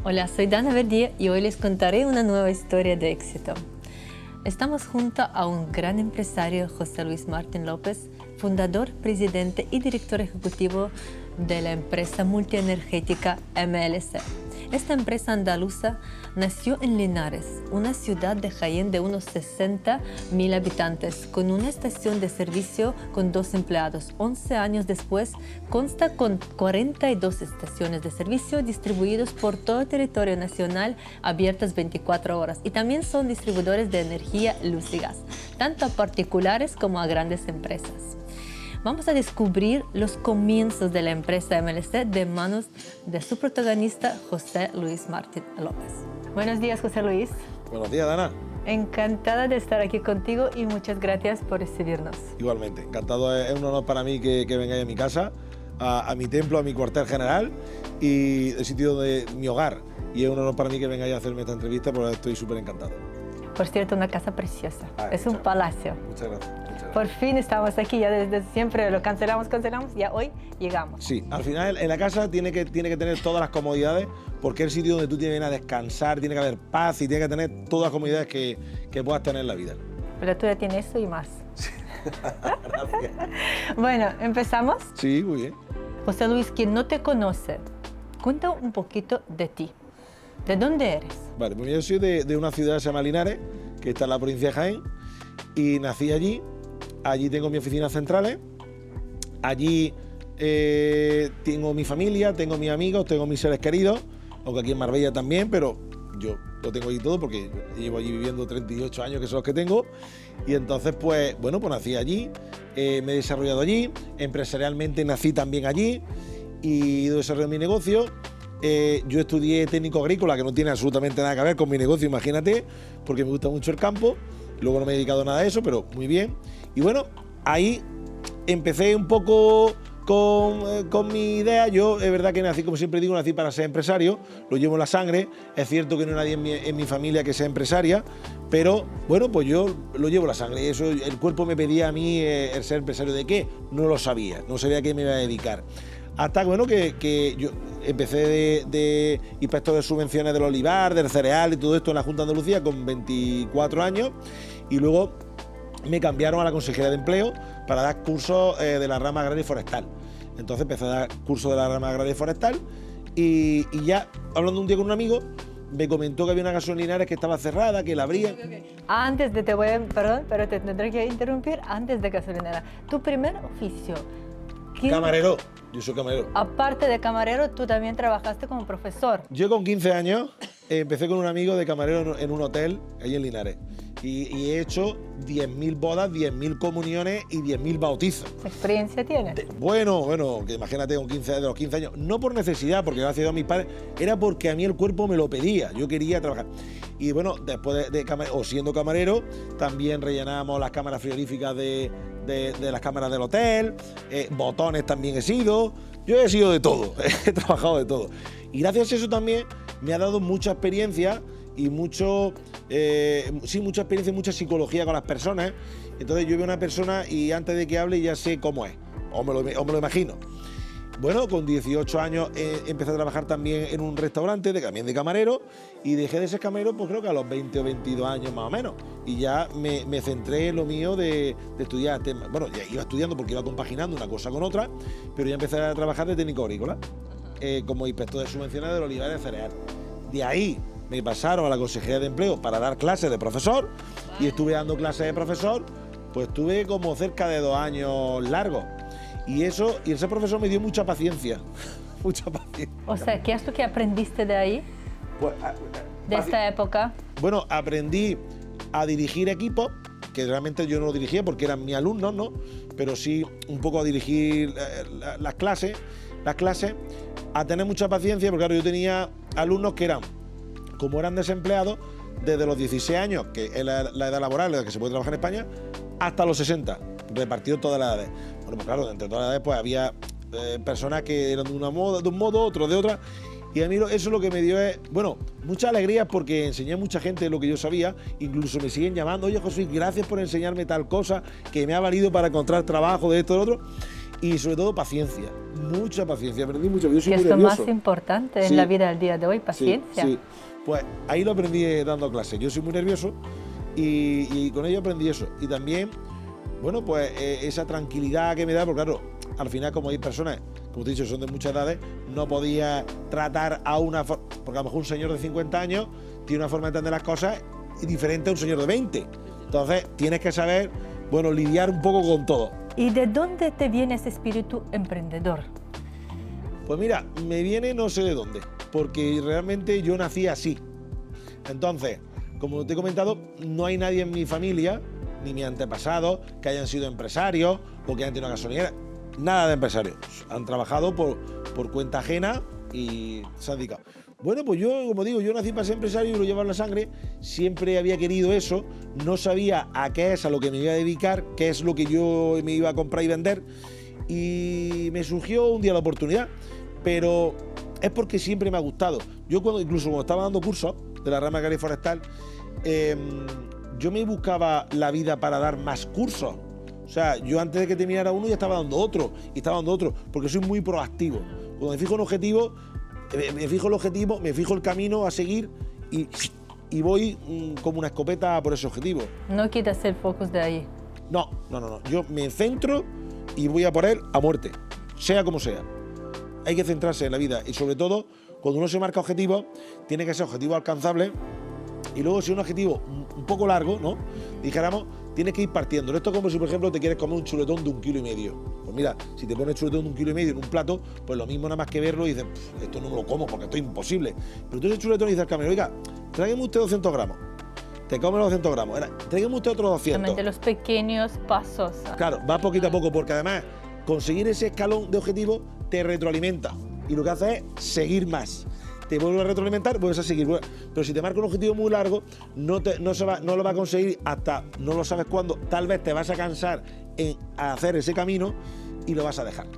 Hola, soy Dana Verdier y hoy les contaré una nueva historia de éxito. Estamos junto a un gran empresario, José Luis Martín López, fundador, presidente y director ejecutivo de la empresa multienergética MLC. Esta empresa andaluza nació en Linares, una ciudad de Jaén de unos 60.000 habitantes, con una estación de servicio con 2 empleados. 11 años después, consta con 42 estaciones de servicio distribuidos por todo el territorio nacional, abiertas 24 horas. Y también son distribuidores de energía, luz y gas, tanto a particulares como a grandes empresas. Vamos a descubrir los comienzos de la empresa MLC de manos de su protagonista, José Luis Martín López. Buenos días, José Luis. Buenos días, Dana. Encantada de estar aquí contigo y muchas gracias por recibirnos. Igualmente, encantado, es un honor para mí que vengáis a mi casa, a mi templo, a mi cuartel general y el sitio de mi hogar. Y es un honor para mí que vengáis a hacerme esta entrevista porque estoy súper encantado. Por cierto, una casa preciosa, es un palacio. Muchas gracias. Por fin estamos aquí, ya desde siempre lo cancelamos, ya hoy llegamos. Sí, al final en la casa tiene que tener todas las comodidades porque es el sitio donde tú tienes que venir a descansar, tiene que haber paz y tiene que tener todas las comodidades que puedas tener en la vida. Pero tú ya tienes eso y más. Sí. Gracias. Bueno, ¿empezamos? Sí, muy bien. José Luis, quien no te conoce, cuenta un poquito de ti. ¿De dónde eres? Vale, pues yo soy de una ciudad que se llama Linares, que está en la provincia de Jaén, y nací allí. Allí tengo mis oficinas centrales, allí tengo mi familia, tengo mis amigos, tengo mis seres queridos, aunque aquí en Marbella también, pero yo lo tengo allí todo porque yo llevo allí viviendo 38 años, que son los que tengo, y entonces pues bueno, pues nací allí, me he desarrollado allí, empresarialmente nací también allí y desarrollé mi negocio. Yo estudié técnico agrícola, que no tiene absolutamente nada que ver con mi negocio, imagínate, porque me gusta mucho el campo. Luego no me he dedicado a nada de eso, pero muy bien. Y bueno, ahí empecé un poco con mi idea. Yo, es verdad que nací, como siempre digo, nací para ser empresario, lo llevo en la sangre. Es cierto que no hay nadie en mi familia que sea empresaria, pero bueno, pues yo lo llevo en la sangre. Y eso, el cuerpo me pedía a mí el ser empresario. ¿De qué? No lo sabía, no sabía a qué me iba a dedicar. Hasta bueno, que yo empecé de inspector de subvenciones del olivar, del cereal y todo esto en la Junta de Andalucía con 24 años y luego me cambiaron a la Consejería de Empleo para dar cursos de la rama agraria y forestal. Entonces empecé a dar cursos de la rama agraria y forestal y ya hablando un día con un amigo me comentó que había una gasolinera que estaba cerrada, que la abrían. Antes de perdón, pero te tendré que interrumpir antes de gasolinera. Tu primer oficio. Camarero. Yo soy camarero. Aparte de camarero, tú también trabajaste como profesor. Yo con 15 años empecé con un amigo de camarero en un hotel allí en Linares y he hecho 10.000 bodas, 10.000 comuniones y 10.000 bautizos. ¿Qué experiencia tienes? Bueno, que imagínate con de los 15 años, no por necesidad, porque gracias a Dios a mis padres, era porque a mí el cuerpo me lo pedía, yo quería trabajar. Y bueno, después siendo camarero, también rellenábamos las cámaras frigoríficas de las cámaras del hotel, botones también he sido, yo he sido de todo, he trabajado de todo. Y gracias a eso también me ha dado mucha experiencia y mucha experiencia, mucha psicología con las personas. Entonces yo veo a una persona y antes de que hable ya sé cómo es, o me lo imagino. Bueno, con 18 años empecé a trabajar también en un restaurante, también de camarero, y dejé de ser camarero pues creo que a los 20 o 22 años más o menos. Y ya me centré en lo mío de estudiar temas. Bueno, ya iba estudiando porque iba compaginando una cosa con otra, pero ya empecé a trabajar de técnico agrícola, como inspector de subvenciones del olivar de cereal. De ahí me pasaron a la Consejería de Empleo para dar clases de profesor, y estuve dando clases de profesor, pues tuve como cerca de 2 años largos. Y ese profesor me dio mucha paciencia, mucha paciencia. O sea, ¿qué es lo que aprendiste de ahí? Pues, de esta época. Bueno, aprendí a dirigir equipos, que realmente yo no lo dirigía porque eran mis alumnos, ¿no? Pero sí un poco a dirigir las clases, a tener mucha paciencia, porque claro, yo tenía alumnos que como eran desempleados, desde los 16 años, que es la edad laboral en la que se puede trabajar en España, hasta los 60, repartido todas las edades. Bueno, pues claro, entre todas las edades pues había personas que eran de un modo, otros de otra, y a mí eso es lo que me dio bueno, mucha alegría porque enseñé a mucha gente lo que yo sabía, incluso me siguen llamando, oye José, gracias por enseñarme tal cosa que me ha valido para encontrar trabajo de esto y de lo otro. y sobre todo paciencia, mucha paciencia. Aprendí mucho, yo soy Y muy es lo nervioso. más importante Sí. en la vida del día de hoy, Sí, paciencia. sí. Pues ahí lo aprendí dando clases. Yo soy muy nervioso y con ello aprendí eso. Y también, bueno, pues esa tranquilidad que me da, porque claro, al final como hay personas, como te he dicho, son de muchas edades, no podía tratar a una forma, porque a lo mejor un señor de 50 años tiene una forma de entender las cosas diferente a un señor de 20. Entonces tienes que saber, bueno, lidiar un poco con todo. ¿Y de dónde te viene ese espíritu emprendedor? Pues mira, me viene no sé de dónde, porque realmente yo nací así. Entonces, como te he comentado, no hay nadie en mi familia, ni mis antepasados, que hayan sido empresarios o que hayan tenido una gasolinera. Nada de empresarios. Han trabajado por cuenta ajena y se han dedicado. Bueno, pues yo, como digo, yo nací para ser empresario y lo llevo en la sangre. Siempre había querido eso. No sabía a qué es a lo que me iba a dedicar, qué es lo que yo me iba a comprar y vender. Y me surgió un día la oportunidad. Pero es porque siempre me ha gustado. Yo incluso cuando estaba dando cursos de la rama agraria y forestal, yo me buscaba la vida para dar más cursos. O sea, yo antes de que terminara uno ya estaba dando otro, y estaba dando otro, porque soy muy proactivo. Cuando me fijo en un objetivo, me fijo el camino a seguir y voy como una escopeta por ese objetivo. No quitas el focus de ahí. No. Yo me centro y voy a por él a muerte, sea como sea. Hay que centrarse en la vida y sobre todo, cuando uno se marca objetivos, tiene que ser objetivo alcanzable y luego si es un objetivo un poco largo, ¿no? Dijéramos, tienes que ir partiendo. Esto es como si, por ejemplo, te quieres comer un chuletón de 1,5 kilos. Pues mira, si te pones chuletón de 1,5 kilos en un plato, pues lo mismo nada más que verlo y dices, esto no me lo como porque esto es imposible. Pero tú ese chuletón y dices al camarero, oiga, tráigame usted 200 gramos. Te comes los 200 gramos. Tráigame usted otros 200. Realmente los pequeños pasos. Claro, va poquito a poco porque además conseguir ese escalón de objetivo te retroalimenta y lo que hace es seguir más. Te vuelve a retroalimentar, vuelves a seguir. Pero si te marca un objetivo muy largo, no lo va a conseguir hasta no lo sabes cuándo. Tal vez te vas a cansar en hacer ese camino y lo vas a dejar.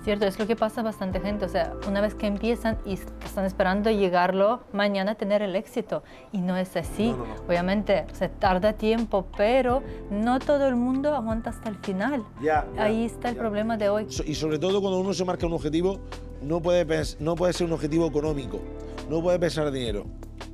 Cierto, es lo que pasa a bastante gente. O sea, una vez que empiezan y están esperando llegarlo mañana tener el éxito. Y no es así. No. Obviamente, se tarda tiempo, pero no todo el mundo aguanta hasta el final. Ahí está el problema de hoy. Y sobre todo cuando uno se marca un objetivo, no puede ser un objetivo económico. No puede pensar dinero.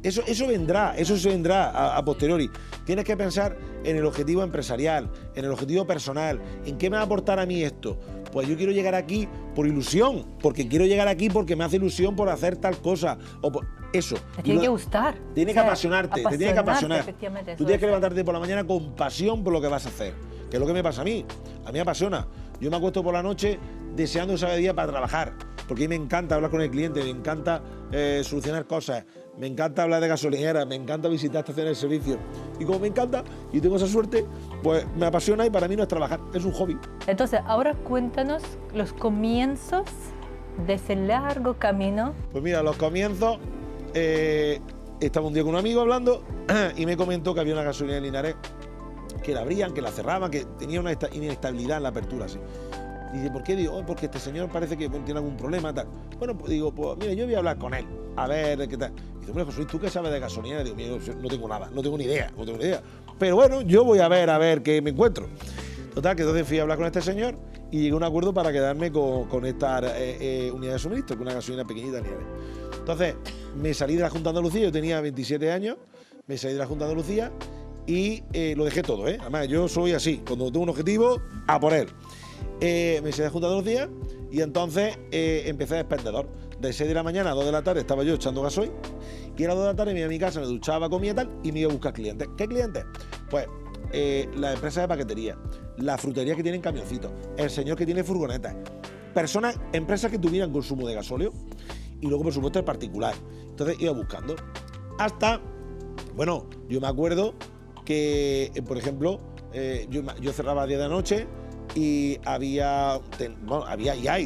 Eso se vendrá a posteriori. Tienes que pensar en el objetivo empresarial, en el objetivo personal, en qué me va a aportar a mí esto. Pues yo quiero llegar aquí por ilusión, porque quiero llegar aquí porque me hace ilusión por hacer tal cosa. O por eso. Te tiene que gustar. Tiene que apasionarte, te tiene que apasionar. Efectivamente, Tú tienes que levantarte por la mañana con pasión por lo que vas a hacer, que es lo que me pasa a mí. A mí me apasiona. Yo me acuesto por la noche deseando ese día para trabajar, porque a mí me encanta hablar con el cliente, me encanta solucionar cosas, me encanta hablar de gasolineras, me encanta visitar estaciones de servicio. Y como me encanta y tengo esa suerte, pues me apasiona y para mí no es trabajar, es un hobby. Entonces, ahora cuéntanos los comienzos de ese largo camino. Pues mira, los comienzos, estaba un día con un amigo hablando y me comentó que había una gasolinera en Linares que la abrían, que la cerraban, que tenía una inestabilidad en la apertura, así. Y dice, ¿por qué? Digo, porque este señor parece que tiene algún problema, tal. Bueno, pues digo, pues mira, yo voy a hablar con él, a ver qué tal. Y dice, hombre, José, ¿tú qué sabes de gasolinera? Digo, mira, no tengo nada, no tengo ni idea. Pero bueno, yo voy a ver qué me encuentro. Total, que entonces fui a hablar con este señor y llegué a un acuerdo para quedarme con esta unidad de suministro, con una gasolina pequeñita en Linares. Entonces, me salí de la Junta de Andalucía, yo tenía 27 años, me salí de la Junta de Andalucía y lo dejé todo, ¿eh? Además, yo soy así, cuando tengo un objetivo, a por él. Me salí de la Junta de Andalucía y entonces empecé de expendedor. De 6 de la mañana a 2 de la tarde estaba yo echando gasoil y a las 2 de la tarde me iba a mi casa, me duchaba, comía tal y me iba a buscar clientes. ¿Qué clientes? Pues las empresas de paquetería, las fruterías que tienen camioncitos, el señor que tiene furgonetas, empresas que tuvieran consumo de gasóleo y luego, por supuesto, el particular. Entonces iba buscando. Hasta, bueno, yo me acuerdo que, por ejemplo, yo cerraba a 10 de la noche y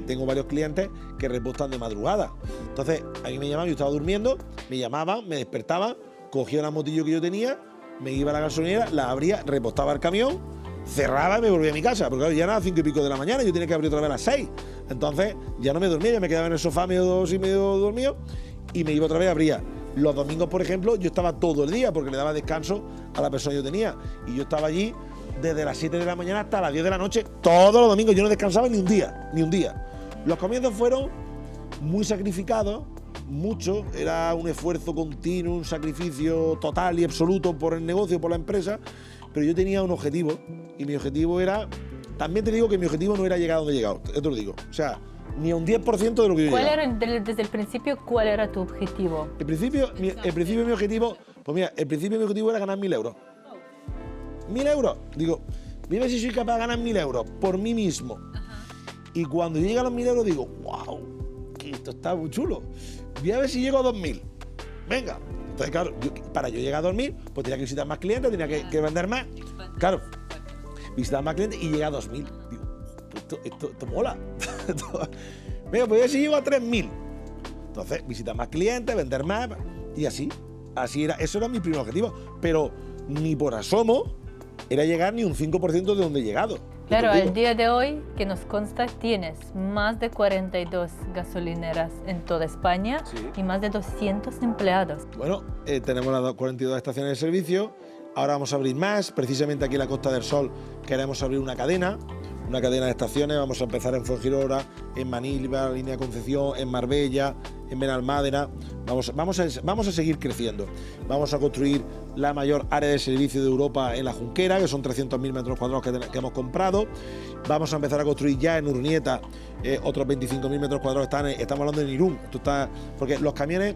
tengo varios clientes que repostan de madrugada. Entonces, a mí me llamaban, yo estaba durmiendo, me llamaban, me despertaban, cogía una motillo que yo tenía, me iba a la gasolinera, la abría, repostaba el camión, cerraba y me volvía a mi casa, porque claro, ya era las 5 y pico de la mañana, yo tenía que abrir otra vez a las 6. Entonces, ya no me dormía, ya me quedaba en el sofá medio dormido y me iba otra vez, abría. Los domingos, por ejemplo, yo estaba todo el día porque le daba descanso a la persona que yo tenía. Y yo estaba allí desde las 7 de la mañana hasta las 10 de la noche, todos los domingos. Yo no descansaba ni un día, ni un día. Los comienzos fueron muy sacrificados, mucho, era un esfuerzo continuo, un sacrificio total y absoluto por el negocio, por la empresa, pero yo tenía un objetivo, y mi objetivo era, también te digo que mi objetivo no era llegar a donde he llegado, te lo digo, o sea, ni a un 10% de lo que yo he ¿Cuál llegado. era, desde el principio, cuál era tu objetivo? El principio mi objetivo, pues mira, el principio mi objetivo era ganar 1.000 euros. 1.000 euros, digo, dime si soy capaz de ganar 1.000 euros por mí mismo. Y cuando yo llegué a los 1.000 euros digo, wow, que esto está muy chulo. Voy a ver si llego a 2.000. Venga. Entonces, claro, para yo llegar a 2.000, pues tenía que visitar más clientes, tenía que vender más. Claro, visitar más clientes y llegué a 2.000. Digo, esto mola. Venga, pues voy a ver si llego a 3.000. Entonces, visitar más clientes, vender más y así. Así era, eso era mi primer objetivo. Pero ni por asomo era llegar ni un 5% de donde he llegado. Claro, al día de hoy, que nos consta, tienes más de 42 gasolineras en toda España, sí, y más de 200 empleados. Bueno, tenemos las 42 estaciones de servicio, ahora vamos a abrir más, precisamente aquí en la Costa del Sol queremos abrir una cadena de estaciones, vamos a empezar en Fuengirola, en Manilva, Línea de Concepción, en Marbella, en Benalmádena, vamos a seguir creciendo. Vamos a construir la mayor área de servicio de Europa en la Junquera, que son 300.000 metros cuadrados que hemos comprado. Vamos a empezar a construir ya en Urnieta otros 25.000 metros cuadrados, estamos hablando de Irún, porque los camiones,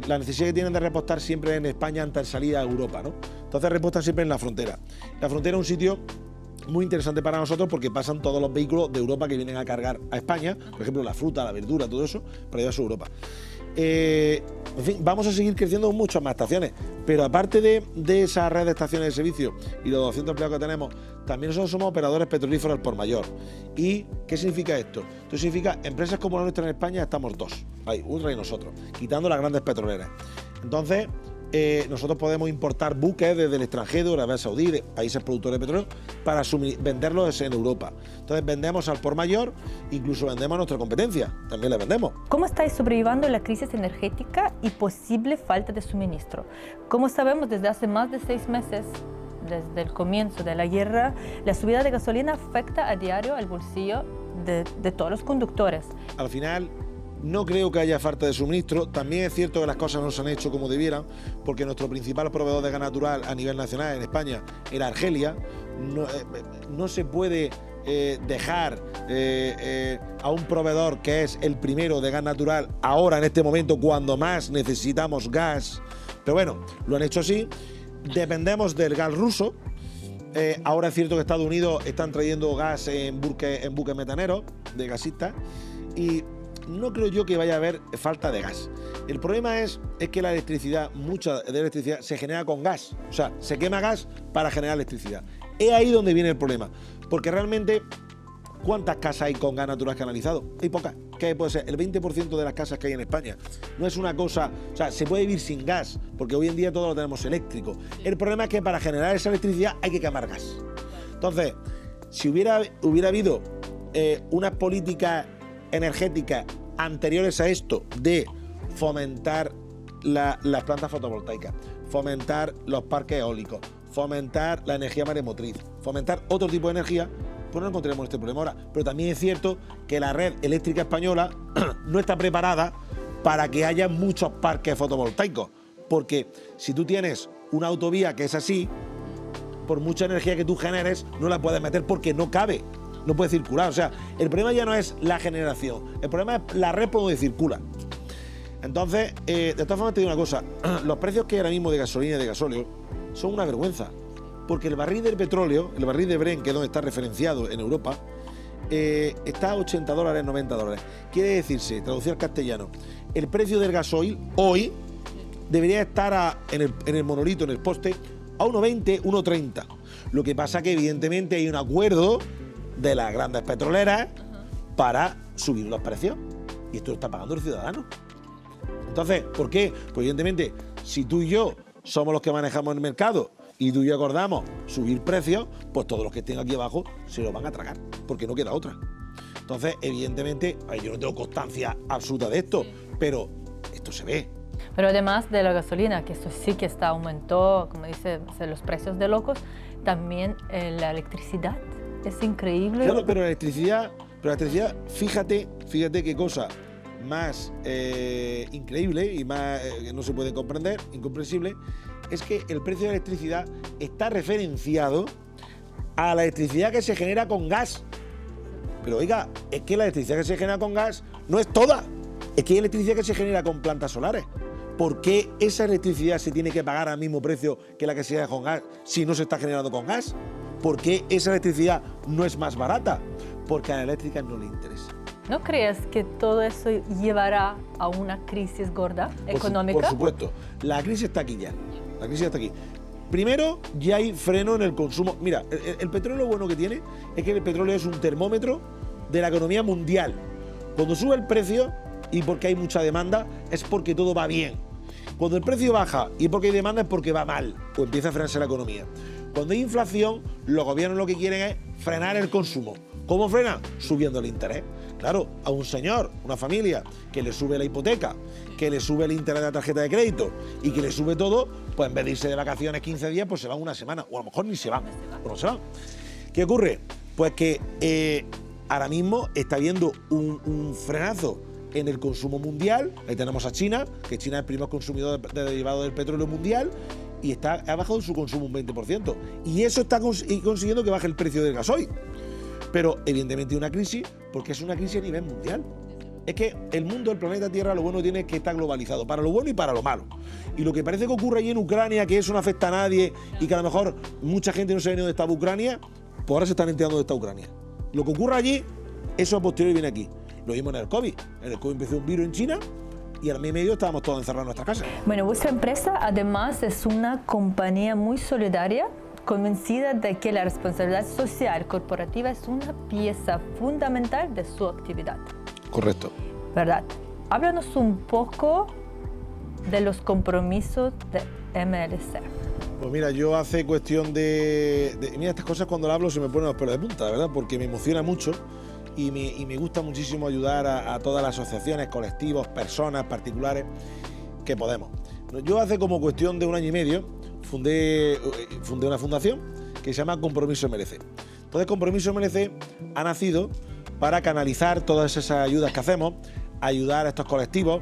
la necesidad que tienen de repostar siempre en España antes de salir a Europa, ¿no? Entonces repostan siempre en la frontera. La frontera es un sitio muy interesante para nosotros porque pasan todos los vehículos de Europa que vienen a cargar a España, por ejemplo la fruta, la verdura, todo eso, para llevarse a Europa. En fin, vamos a seguir creciendo muchas más estaciones, pero aparte de esa red de estaciones de servicio y los 200 empleados que tenemos, también nosotros somos operadores petrolíferos al por mayor. ¿Y qué significa esto? Esto significa, empresas como la nuestra en España estamos dos, hay Ultra y nosotros, quitando las grandes petroleras. Entonces, nosotros podemos importar buques desde el extranjero, de Arabia Saudí, de países productores de petróleo, para venderlos en Europa. Entonces vendemos al por mayor, incluso vendemos a nuestra competencia, también le vendemos. ¿Cómo estáis sobreviviendo la crisis energética y posible falta de suministro? Como sabemos, desde hace más de 6 meses, desde el comienzo de la guerra, la subida de gasolina afecta a diario al bolsillo de todos los conductores. Al final, no creo que haya falta de suministro. También es cierto que las cosas no se han hecho como debieran, porque nuestro principal proveedor de gas natural a nivel nacional en España era Argelia. No se puede dejar a un proveedor que es el primero de gas natural ahora en este momento cuando más necesitamos gas. Pero bueno, lo han hecho así. Dependemos del gas ruso. Ahora es cierto que Estados Unidos están trayendo gas en buques metaneros de gasistas y no creo yo que vaya a haber falta de gas. El problema es que la electricidad, mucha de la electricidad se genera con gas. O sea, se quema gas para generar electricidad. Es ahí donde viene el problema. Porque realmente, ¿cuántas casas hay con gas natural canalizado? Hay pocas. ¿Qué puede ser? El 20% de las casas que hay en España. No es una cosa... O sea, se puede vivir sin gas, porque hoy en día todo lo tenemos eléctrico. El problema es que para generar esa electricidad hay que quemar gas. Entonces, si hubiera habido unas políticas energéticas anteriores a esto de fomentar las plantas fotovoltaicas, fomentar los parques eólicos, fomentar la energía maremotriz, fomentar otro tipo de energía, pues no encontraremos este problema ahora. Pero también es cierto que la red eléctrica española no está preparada para que haya muchos parques fotovoltaicos, porque si tú tienes una autovía que es así, por mucha energía que tú generes, no la puedes meter porque no cabe. No puede circular. O sea, el problema ya no es la generación, el problema es la red por donde circula. Entonces, de todas formas te digo una cosa, los precios que hay ahora mismo de gasolina y de gasóleo son una vergüenza, porque el barril del petróleo, el barril de Brent, que es donde está referenciado en Europa, está a $80, $90. Quiere decirse, traducido al castellano, el precio del gasoil hoy debería estar en el monolito, en el poste, a 1,20, 1,30. Lo que pasa que evidentemente hay un acuerdo de las grandes petroleras para subir los precios y esto lo está pagando el ciudadano. Entonces, ¿por qué? Pues evidentemente, si tú y yo somos los que manejamos el mercado y tú y yo acordamos subir precios, pues todos los que estén aquí abajo se los van a tragar, porque no queda otra. Entonces, evidentemente, yo no tengo constancia absoluta de esto, pero esto se ve. Pero además de la gasolina, que eso sí que aumentó, como dice, los precios de locos, También la electricidad es increíble. Claro, pero la electricidad, fíjate qué cosa más increíble y más que no se puede comprender, incomprensible, es que el precio de la electricidad está referenciado a la electricidad que se genera con gas. Pero oiga, es que la electricidad que se genera con gas no es toda. Es que hay electricidad que se genera con plantas solares. ¿Por qué esa electricidad se tiene que pagar al mismo precio que la que se genera con gas si no se está generando con gas? ¿Por qué esa electricidad no es más barata? Porque a la eléctrica no le interesa. ¿No crees que todo eso llevará a una crisis gorda económica? Por supuesto. La crisis está aquí ya. La crisis está aquí. Primero, ya hay freno en el consumo. Mira, el petróleo lo bueno que tiene es que el petróleo es un termómetro de la economía mundial. Cuando sube el precio y porque hay mucha demanda, es porque todo va bien. Cuando el precio baja y porque hay demanda, es porque va mal o empieza a frenarse la economía. Cuando hay inflación, los gobiernos lo que quieren es frenar el consumo. ¿Cómo frenan? Subiendo el interés. Claro, a un señor, una familia, que le sube la hipoteca, que le sube el interés de la tarjeta de crédito y que le sube todo, pues en vez de irse de vacaciones 15 días, pues se van una semana, o a lo mejor ni se van, o no se van. ¿Qué ocurre? Pues que ahora mismo está habiendo un frenazo en el consumo mundial. Ahí tenemos a China, que China es el primer consumidor de derivados del petróleo mundial, y ha bajado su consumo un 20%. Y eso está consiguiendo que baje el precio del gasoil. Pero evidentemente hay una crisis, porque es una crisis a nivel mundial. Es que el mundo, el planeta Tierra, lo bueno tiene es que está globalizado, para lo bueno y para lo malo. Y lo que parece que ocurre allí en Ucrania, que eso no afecta a nadie y que a lo mejor mucha gente no sabe ni dónde estaba Ucrania, pues ahora se están enterando dónde está Ucrania. Lo que ocurre allí, eso a posteriori viene aquí. Lo vimos en el COVID. En el COVID empezó un virus en China y al mes y medio estábamos todos encerrados en nuestras casas. Bueno, vuestra empresa además es una compañía muy solidaria, convencida de que la responsabilidad social corporativa es una pieza fundamental de su actividad. Correcto. ¿Verdad? Háblanos un poco de los compromisos de MLC. Pues mira, yo hace cuestión mira, estas cosas cuando las hablo se me ponen los pelos de punta, ¿verdad? Porque me emociona mucho y me gusta muchísimo ayudar a todas las asociaciones, colectivos, personas particulares que podemos. Yo hace como cuestión de un año y medio fundé una fundación que se llama Compromiso MLC. Entonces, Compromiso MLC ha nacido para canalizar todas esas ayudas que hacemos, ayudar a estos colectivos,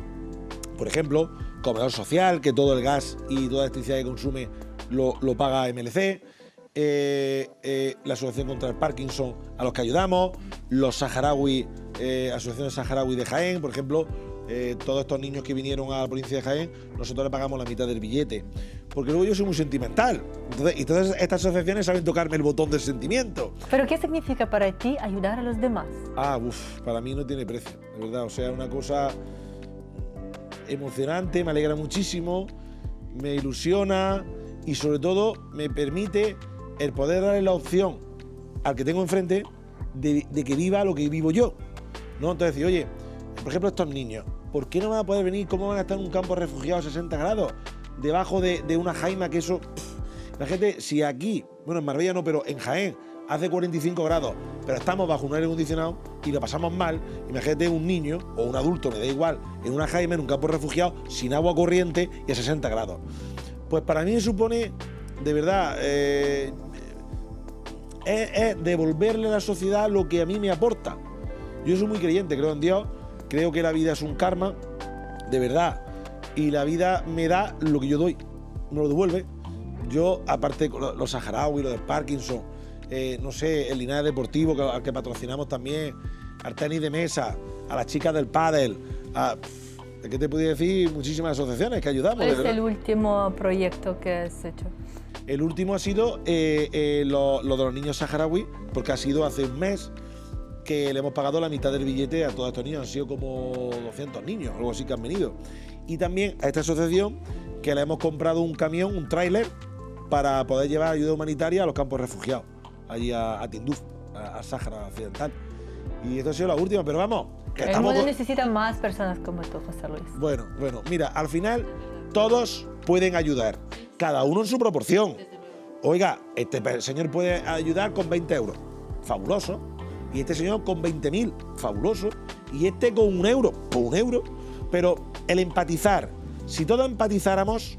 por ejemplo, comedor social, que todo el gas y toda la electricidad que consume lo paga MLC, la Asociación contra el Parkinson a los que ayudamos, los saharauis, asociaciones saharaui de Jaén, por ejemplo, todos estos niños que vinieron a la provincia de Jaén, nosotros le pagamos la mitad del billete, porque luego yo soy muy sentimental, y todas estas asociaciones saben tocarme el botón del sentimiento. ¿Pero qué significa para ti ayudar a los demás? Para mí no tiene precio, de verdad, o sea, una cosa emocionante, me alegra muchísimo, me ilusiona y sobre todo me permite el poder darle la opción al que tengo enfrente de que viva lo que vivo yo, ¿no? Entonces decir, oye, por ejemplo, estos niños, ¿por qué no van a poder venir? ¿Cómo van a estar en un campo de refugiados a 60 grados? Debajo de una jaima que eso... Imagínate, si aquí, bueno, en Marbella no, pero en Jaén hace 45 grados, pero estamos bajo un aire acondicionado y lo pasamos mal, imagínate un niño o un adulto, me da igual, en una jaima, en un campo de refugiados, sin agua corriente y a 60 grados. Pues para mí supone, de verdad, es devolverle a la sociedad lo que a mí me aporta. Yo soy muy creyente, creo en Dios, creo que la vida es un karma, de verdad, y la vida me da lo que yo doy, me lo devuelve. Yo, aparte, los saharauis, los de Parkinson, no sé, el Linares Deportivo, al que patrocinamos también, al tenis de mesa, a las chicas del pádel, ¿qué te podría decir? Muchísimas asociaciones que ayudamos. ¿Cuál es el último proyecto que has hecho? El último ha sido lo de los niños saharauis, porque ha sido hace un mes que le hemos pagado la mitad del billete a todos estos niños. Han sido como 200 niños, algo así que han venido. Y también a esta asociación que le hemos comprado un camión, un tráiler, para poder llevar ayuda humanitaria a los campos refugiados, allí a Tinduf, a Sáhara Occidental. Y esto ha sido la última, pero vamos, que el mundo necesita más personas como tú, José Luis. Bueno, mira, al final todos pueden ayudar, cada uno en su proporción. Oiga, este señor puede ayudar con 20 euros, fabuloso. Y este señor con 20.000, fabuloso. Y este con 1 euro, pues 1 euro. Pero el empatizar, si todos empatizáramos,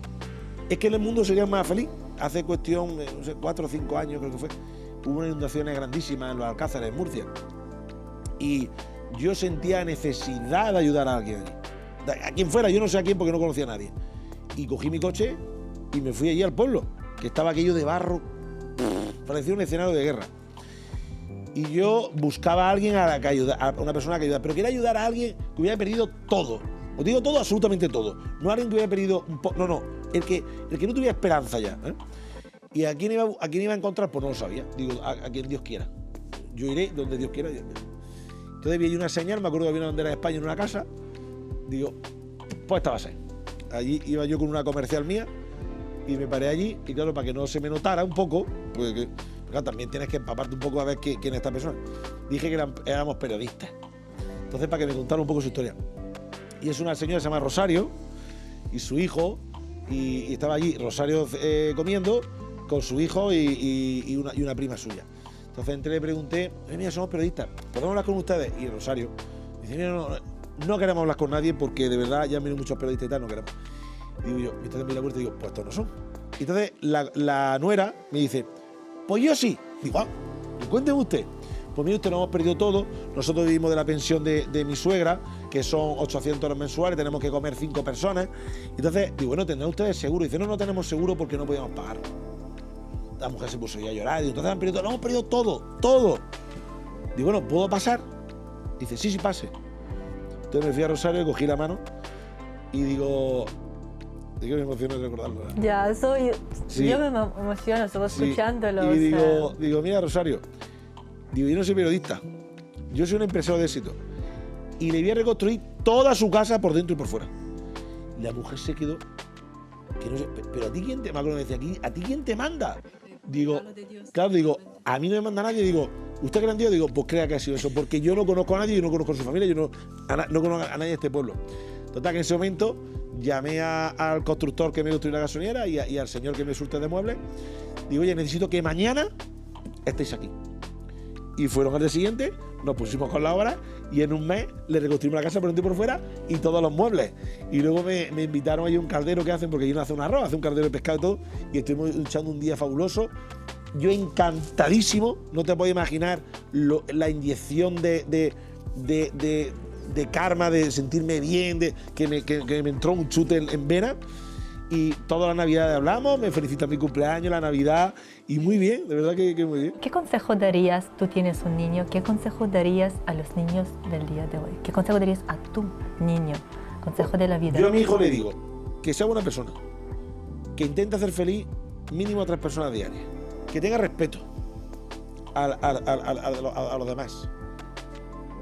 es que el mundo sería más feliz. hace cuestión, no sé, 4 o 5 años creo que fue, hubo unas inundaciones grandísimas en los Alcázares, en Murcia. Y yo sentía necesidad de ayudar a alguien allí. A quien fuera, yo no sé a quién porque no conocía a nadie. Y cogí mi coche y me fui allí al pueblo, que estaba aquello de barro, parecía un escenario de guerra. Y yo buscaba a alguien a una persona que ayudara, pero quería ayudar a alguien que hubiera perdido todo. Os digo todo, absolutamente todo. No alguien que hubiera perdido un poco, no, el que no tuviera esperanza ya. ¿Y a quién iba a encontrar? Pues no lo sabía. Digo, a quien Dios quiera. Yo iré donde Dios quiera. Entonces vi allí una señal, me acuerdo que había una bandera de España en una casa. Digo, pues esta va a ser. Allí iba yo con una comercial mía y me paré allí. Y claro, para que no se me notara un poco, pues claro, también tienes que empaparte un poco a ver quién es esta persona. Dije que éramos periodistas. Entonces, para que me contara un poco su historia. Y es una señora que se llama Rosario y su hijo, y estaba allí Rosario comiendo con su hijo y una prima suya. Entonces entré y le pregunté, mira, somos periodistas, ¿podemos hablar con ustedes? Y Rosario dice, mira, no queremos hablar con nadie porque de verdad ya han venido muchos periodistas y tal, no queremos. Y digo yo, entonces me di la vuelta y digo, pues estos no son. Y entonces la nuera me dice, pues yo sí. Digo, cuénteme usted. Pues mire usted, nos hemos perdido todo. Nosotros vivimos de la pensión de mi suegra, que son 800 euros mensuales, tenemos que comer 5 personas. Entonces, digo, bueno, ¿tendrán ustedes seguro? Y dice, no tenemos seguro porque no podíamos pagar. La mujer se puso ya a llorar. Digo, entonces han perdido todo. No, hemos perdido todo. Digo, bueno, ¿puedo pasar? Dice, sí, pase. Entonces me fui a Rosario, cogí la mano y digo me emociono de recordarlo. Ya, yo me emociono, solo escuchándolo. Y digo, mira, Rosario, digo, yo no soy periodista, yo soy un empresario de éxito y le voy a reconstruir toda su casa por dentro y por fuera. Y la mujer se quedó, que no sé, pero a ti quién te manda, me decía, ¿a ti quién te manda? Digo, claro, digo, a mí no me manda nadie, digo, ¿usted cree en Dios? Digo, pues crea que ha sido eso, porque yo no conozco a nadie, yo no conozco a su familia, yo no conozco a nadie de este pueblo. Total, que en ese momento llamé al constructor que me construyó la gasolinera y al señor que me surte de muebles. Digo, oye, necesito que mañana estéis aquí. Y fueron al día siguiente, nos pusimos con la obra y en un mes le reconstruimos la casa por dentro y por fuera y todos los muebles. Y luego me invitaron a un caldero que hacen, porque ellos no hacen un arroz, hacen un caldero de pescado y todo, y estuvimos echando un día fabuloso. Yo encantadísimo, no te puedes imaginar la inyección de karma, de sentirme bien, que me entró un chute en vena. Y toda la Navidad hablamos, me felicitan mi cumpleaños, la Navidad, y muy bien, de verdad que muy bien. ¿Qué consejo darías, tú tienes un niño, qué consejo darías a los niños del día de hoy? ¿Qué consejo darías a tu niño? Consejo de la vida. Yo a mi hijo le digo que sea buena persona, que intente hacer feliz mínimo a 3 personas diarias, que tenga respeto a los demás,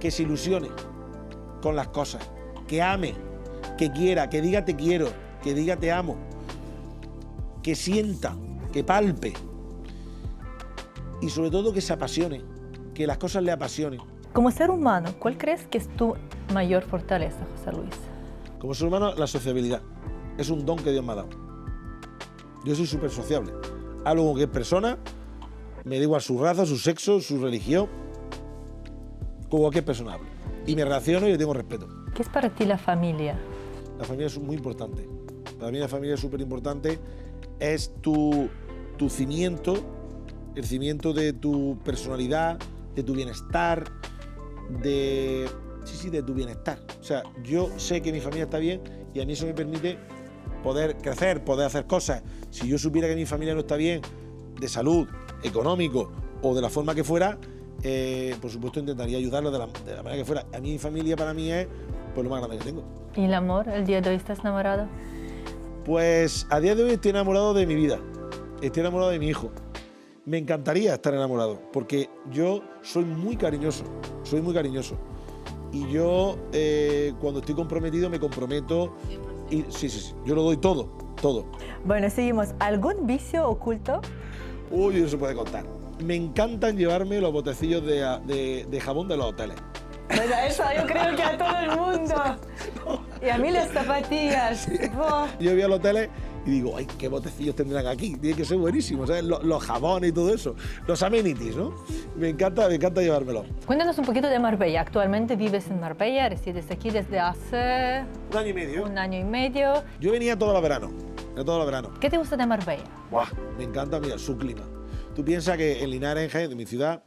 que se ilusione con las cosas, que ame, que quiera, que diga te quiero, que diga te amo, que sienta, que palpe y sobre todo que se apasione, que las cosas le apasionen. Como ser humano, ¿cuál crees que es tu mayor fortaleza, José Luis? Como ser humano, la sociabilidad. Es un don que Dios me ha dado. Yo soy súper sociable. Hablo con que es persona, me da igual su raza, su sexo, su religión, con cualquier persona hablo. Y me relaciono y le tengo respeto. ¿Qué es para ti la familia? La familia es muy importante. Para mí la familia es súper importante. Es tu cimiento, el cimiento de tu personalidad, de tu bienestar, de tu bienestar. O sea, yo sé que mi familia está bien y a mí eso me permite poder crecer, poder hacer cosas. Si yo supiera que mi familia no está bien, de salud, económico o de la forma que fuera, por supuesto intentaría ayudarlos de la manera que fuera. A mí mi familia para mí es pues lo más grande que tengo. ¿Y el amor? ¿El día de hoy estás enamorado? Pues a día de hoy estoy enamorado de mi vida, estoy enamorado de mi hijo. Me encantaría estar enamorado, porque yo soy muy cariñoso. Y yo cuando estoy comprometido me comprometo y sí, yo lo doy todo. Bueno, seguimos. ¿Algún vicio oculto? Uy, eso se puede contar. Me encantan llevarme los botecillos de jabón de los hoteles. Bueno, eso yo creo que a todo el mundo. Y a mí las zapatillas. Sí. Oh. Yo voy a los hoteles Y digo, ay, qué botecillos tendrán aquí, tiene que ser buenísimo, ¿sabes? Los jabones y todo eso, los amenities, ¿no? Me encanta llevármelo. Cuéntanos un poquito de Marbella. Actualmente vives en Marbella, resides aquí desde hace... 1 año y medio. 1 año y medio. Yo venía todos los veranos, ¿Qué te gusta de Marbella? ¡Buah! Me encanta, mira, su clima. Tú piensas que en Linares, en Jaén, de mi ciudad,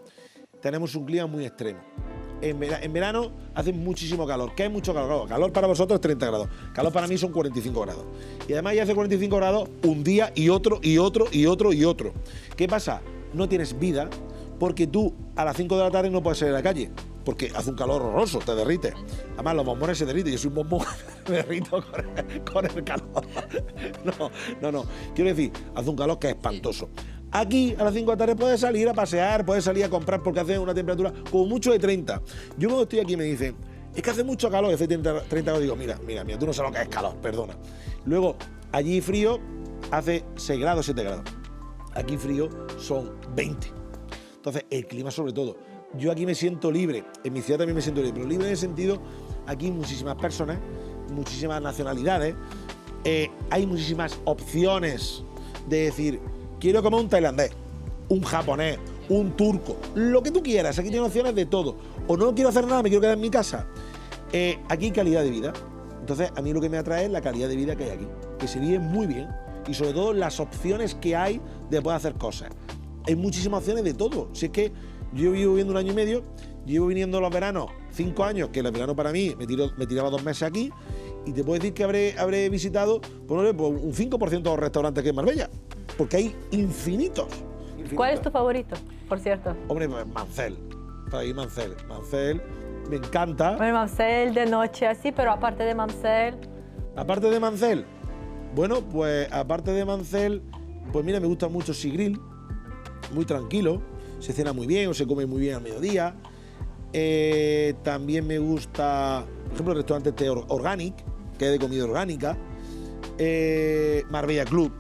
tenemos un clima muy extremo. En verano hace muchísimo calor. ¿Qué es mucho calor? Calor para vosotros es 30 grados. Calor para mí son 45 grados. Y además ya hace 45 grados un día y otro, y otro, y otro, y otro. ¿Qué pasa? No tienes vida porque tú a las 5 de la tarde no puedes salir a la calle. Porque hace un calor horroroso, te derrite. Además, los bombones se derriten. Yo soy un bombón, me derrito con el calor. No. Quiero decir, hace un calor que es espantoso. Aquí, a las 5 de la tarde, puedes salir a pasear, puedes salir a comprar porque hace una temperatura como mucho de 30. Yo cuando estoy aquí me dicen, es que hace mucho calor, hace 30 grados, digo, mira, tú no sabes lo que es calor, perdona. Luego, allí frío, hace 6 grados, 7 grados. Aquí frío son 20. Entonces, el clima sobre todo. Yo aquí me siento libre, en mi ciudad también me siento libre, pero libre en el sentido, aquí hay muchísimas personas, muchísimas nacionalidades, hay muchísimas opciones de decir, quiero comer un tailandés, un japonés, un turco, lo que tú quieras, aquí tienes opciones de todo. O no quiero hacer nada, me quiero quedar en mi casa. Aquí hay calidad de vida. Entonces, a mí lo que me atrae es la calidad de vida que hay aquí, que se vive muy bien y sobre todo las opciones que hay de poder hacer cosas. Hay muchísimas opciones de todo. Si es que yo vivo viviendo 1 año y medio, llevo viniendo los veranos 5 años, que el verano para mí me tiraba 2 meses aquí, y te puedo decir que habré visitado por un 5% de los restaurantes que hay en Marbella, porque hay infinitos. ¿Cuál es tu favorito, por cierto? Hombre, Mancel, para mí Mancel, me encanta. Bueno, Mancel de noche así, pero aparte de Mancel... Aparte de Mancel, bueno, pues aparte de Mancel, pues mira, me gusta mucho Sigril, muy tranquilo, se cena muy bien o se come muy bien al mediodía. También me gusta, por ejemplo, el restaurante Organic, que es de comida orgánica. Marbella Club.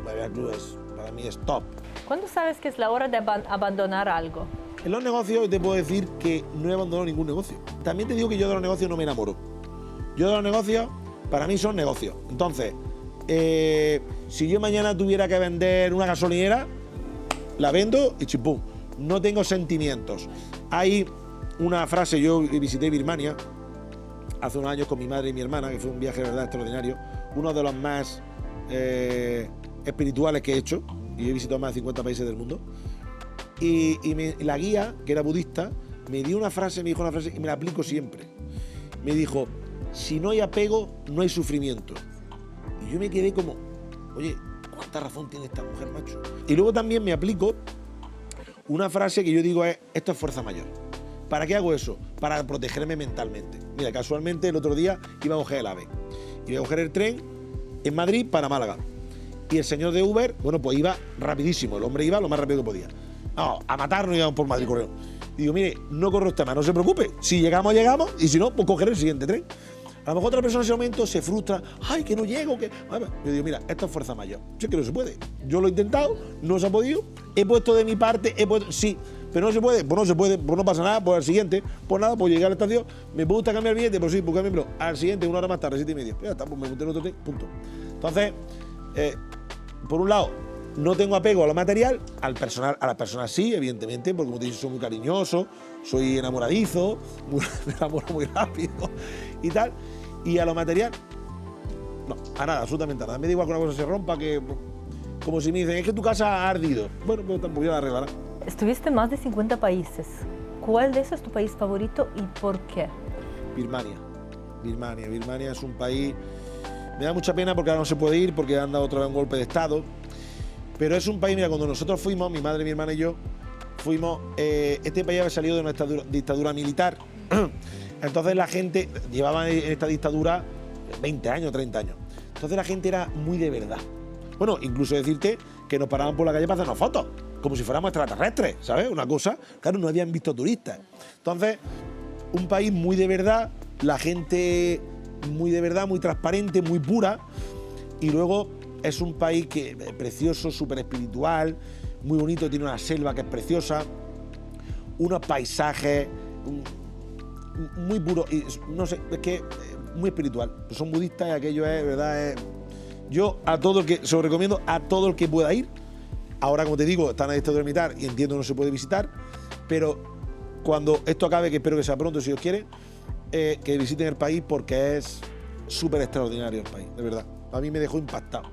Marbella Club para mí es top. ¿Cuándo sabes que es la hora de abandonar algo? En los negocios te puedo decir que no he abandonado ningún negocio. También te digo que yo de los negocios no me enamoro. Yo de los negocios, para mí son negocios. Entonces, si yo mañana tuviera que vender una gasolinera, la vendo y chimpum. No tengo sentimientos. Hay una frase, yo visité Birmania hace unos años con mi madre y mi hermana, que fue un viaje de verdad extraordinario, uno de los más espirituales que he hecho, y he visitado más de 50 países del mundo. Y la guía, que era budista, me dijo una frase y me la aplico siempre. Me dijo, si no hay apego, no hay sufrimiento. Y yo me quedé como, oye, ¿cuánta razón tiene esta mujer, macho? Y luego también me aplico una frase que yo digo es, esto es fuerza mayor. ¿Para qué hago eso? Para protegerme mentalmente. Mira, casualmente el otro día iba a coger el AVE. Iba a coger el tren en Madrid para Málaga. Y el señor de Uber, bueno, pues iba rapidísimo. El hombre iba lo más rápido que podía. No, a matarnos íbamos por Madrid corriendo. Y digo, mire, no corro este tema, no se preocupe. Si llegamos, llegamos. Y si no, pues coger el siguiente tren. A lo mejor otra persona en ese momento se frustra. Ay, que no llego, que... Yo digo, mira, esto es fuerza mayor. Yo que no se puede. Yo lo he intentado, no se ha podido. He puesto de mi parte, sí. Pero no se puede, pues no se puede, pues no pasa nada, pues al siguiente, pues nada, pues llegué a la estación, me gusta cambiar el billete, pues sí, pues cámbiamelo. Al siguiente, 1 hora más tarde, 7:30. Ya está, pues me monté en otro tren, punto. Entonces, por un lado, no tengo apego a lo material, a las personas sí, evidentemente, porque como te he dicho, soy muy cariñoso, soy enamoradizo, me enamoro muy rápido y tal. Y a lo material, no, a nada, absolutamente a nada. Me da igual que una cosa se rompa, que como si me dicen, es que tu casa ha ardido. Bueno, pues tampoco ya la arreglará. Estuviste en más de 50 países. ¿Cuál de esos es tu país favorito y por qué? Birmania es un país... Me da mucha pena porque ahora no se puede ir porque han dado otra vez un golpe de Estado. Pero es un país, mira, cuando nosotros fuimos, mi madre, mi hermana y yo, fuimos... este país había salido de una dictadura militar. Entonces la gente llevaba en esta dictadura 20 años, 30 años. Entonces la gente era muy de verdad. Bueno, incluso decirte que nos paraban por la calle para hacernos fotos, como si fuéramos extraterrestres, ¿sabes? Una cosa, claro, no habían visto turistas. Entonces, un país muy de verdad, la gente muy de verdad, muy transparente, muy pura. Y luego es un país que es precioso, súper espiritual, muy bonito, tiene una selva que es preciosa, unos paisajes muy puros, y no sé, es que muy espiritual. Son budistas y aquello es, verdad, Yo se lo recomiendo a todo el que pueda ir. Ahora, como te digo, están a esto de ermitar y entiendo no se puede visitar, pero cuando esto acabe, que espero que sea pronto, si Dios quiere, que visiten el país porque es súper extraordinario el país, de verdad. A mí me dejó impactado,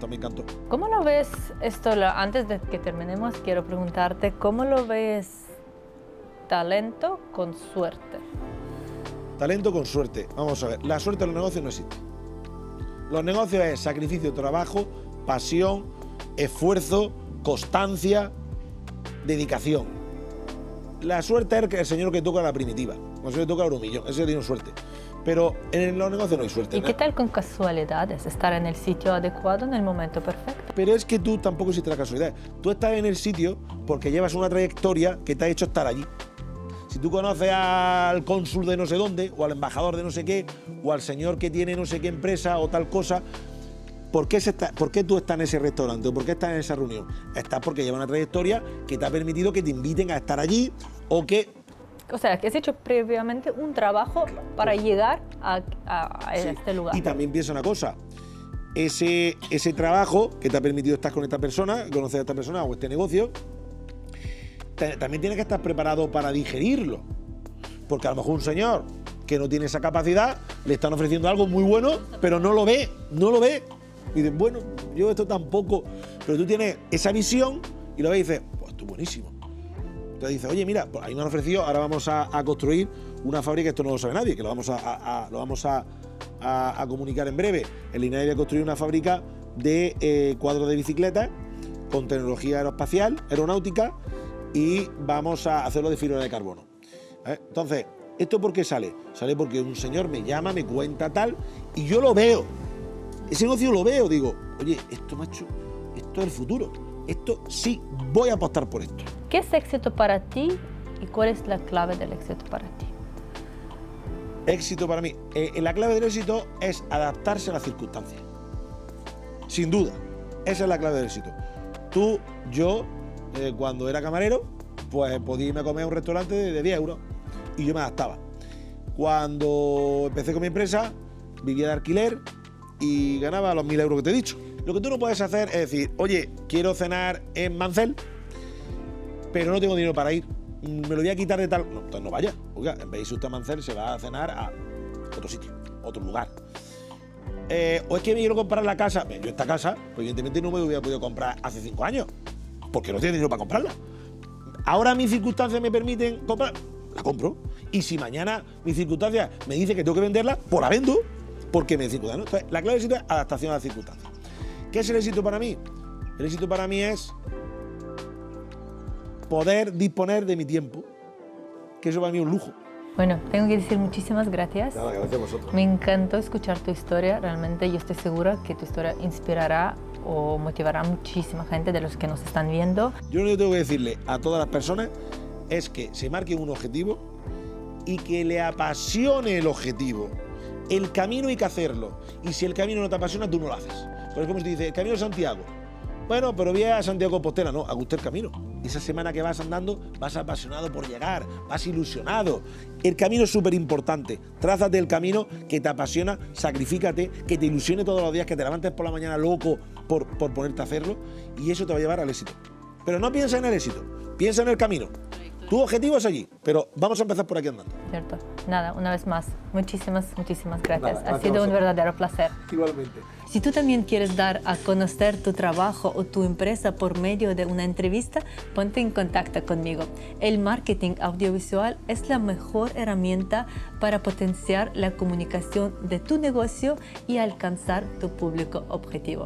me encantó. ¿Cómo lo ves esto? Antes de que terminemos, quiero preguntarte, ¿cómo lo ves talento con suerte? Talento con suerte. Vamos a ver, la suerte en los negocios no existe. Los negocios es sacrificio, trabajo, pasión, esfuerzo, constancia, dedicación. La suerte es el señor que toca la primitiva, el señor que toca el euromillón, ese tiene suerte. Pero en los negocios no hay suerte. ¿Y qué tal con casualidades? Estar en el sitio adecuado en el momento perfecto. Pero es que tú tampoco existe la casualidad. Tú estás en el sitio porque llevas una trayectoria que te ha hecho estar allí. Si tú conoces al cónsul de no sé dónde, o al embajador de no sé qué, o al señor que tiene no sé qué empresa o tal cosa, ¿por qué tú estás en ese restaurante o por qué estás en esa reunión? Estás porque lleva una trayectoria que te ha permitido que te inviten a estar allí o que... O sea, que has hecho previamente un trabajo para llegar a este lugar. Y también piensa una cosa, ese trabajo que te ha permitido estar con esta persona, conocer a esta persona o este negocio, también tienes que estar preparado para digerirlo. Porque a lo mejor un señor que no tiene esa capacidad, le están ofreciendo algo muy bueno, pero no lo ve. Y dices, bueno, yo esto tampoco. Pero tú tienes esa visión y lo ves y dices, pues esto es buenísimo. Entonces dices, oye, mira, pues ahí me han ofrecido, ahora vamos a construir una fábrica, esto no lo sabe nadie, que lo vamos a comunicar en breve. En Linares voy a construir una fábrica de cuadros de bicicletas con tecnología aeronáutica, y vamos a hacerlo de fibra de carbono. Entonces, ¿esto por qué sale? Sale porque un señor me llama, me cuenta tal, y yo lo veo. Ese negocio lo veo, digo, oye, esto, macho, esto es el futuro. Esto sí, voy a apostar por esto. ¿Qué es éxito para ti y cuál es la clave del éxito para ti? Éxito para mí. La clave del éxito es adaptarse a las circunstancias. Sin duda, esa es la clave del éxito. Tú, yo, cuando era camarero, pues podía irme a comer a un restaurante de 10 euros y yo me adaptaba. Cuando empecé con mi empresa, vivía de alquiler y ganaba los 1.000 euros que te he dicho. Lo que tú no puedes hacer es decir, oye, quiero cenar en Mancel, pero no tengo dinero para ir, me lo voy a quitar de tal... No, entonces no vaya. Oiga, en vez de irse usted a Mancel, se va a cenar a otro sitio, otro lugar. O es que me quiero comprar la casa. Yo esta casa, pues evidentemente no me hubiera podido comprar hace 5 años, porque no tengo dinero para comprarla. Ahora mis circunstancias me permiten comprar, la compro. Y si mañana mis circunstancias me dicen que tengo que venderla, pues la vendo, porque me circunstancias, ¿no? Entonces, la clave del éxito es adaptación a las circunstancias. ¿Qué es el éxito para mí? El éxito para mí es poder disponer de mi tiempo, que eso para mí es un lujo. Bueno, tengo que decir muchísimas gracias. Nada, gracias a vosotros. Me encantó escuchar tu historia. Realmente yo estoy segura que tu historia inspirará o motivará a muchísima gente de los que nos están viendo. Yo lo único que tengo que decirle a todas las personas es que se marquen un objetivo y que le apasione el objetivo. El camino hay que hacerlo. Y si el camino no te apasiona, tú no lo haces. Por ejemplo, si te dice, el camino de Santiago. Bueno, pero voy a Santiago de Compostela. No, haga usted el camino. Esa semana que vas andando, vas apasionado por llegar, vas ilusionado. El camino es súper importante. Trázate el camino que te apasiona, sacrifícate, que te ilusione todos los días, que te levantes por la mañana loco por ponerte a hacerlo, y eso te va a llevar al éxito. Pero no piensa en el éxito, piensa en el camino. Tu objetivo es allí, pero vamos a empezar por aquí andando. Cierto. Nada, una vez más, muchísimas gracias. Nada, ha sido un verdadero placer. Igualmente. Si tú también quieres dar a conocer tu trabajo o tu empresa por medio de una entrevista, ponte en contacto conmigo. El marketing audiovisual es la mejor herramienta para potenciar la comunicación de tu negocio y alcanzar tu público objetivo.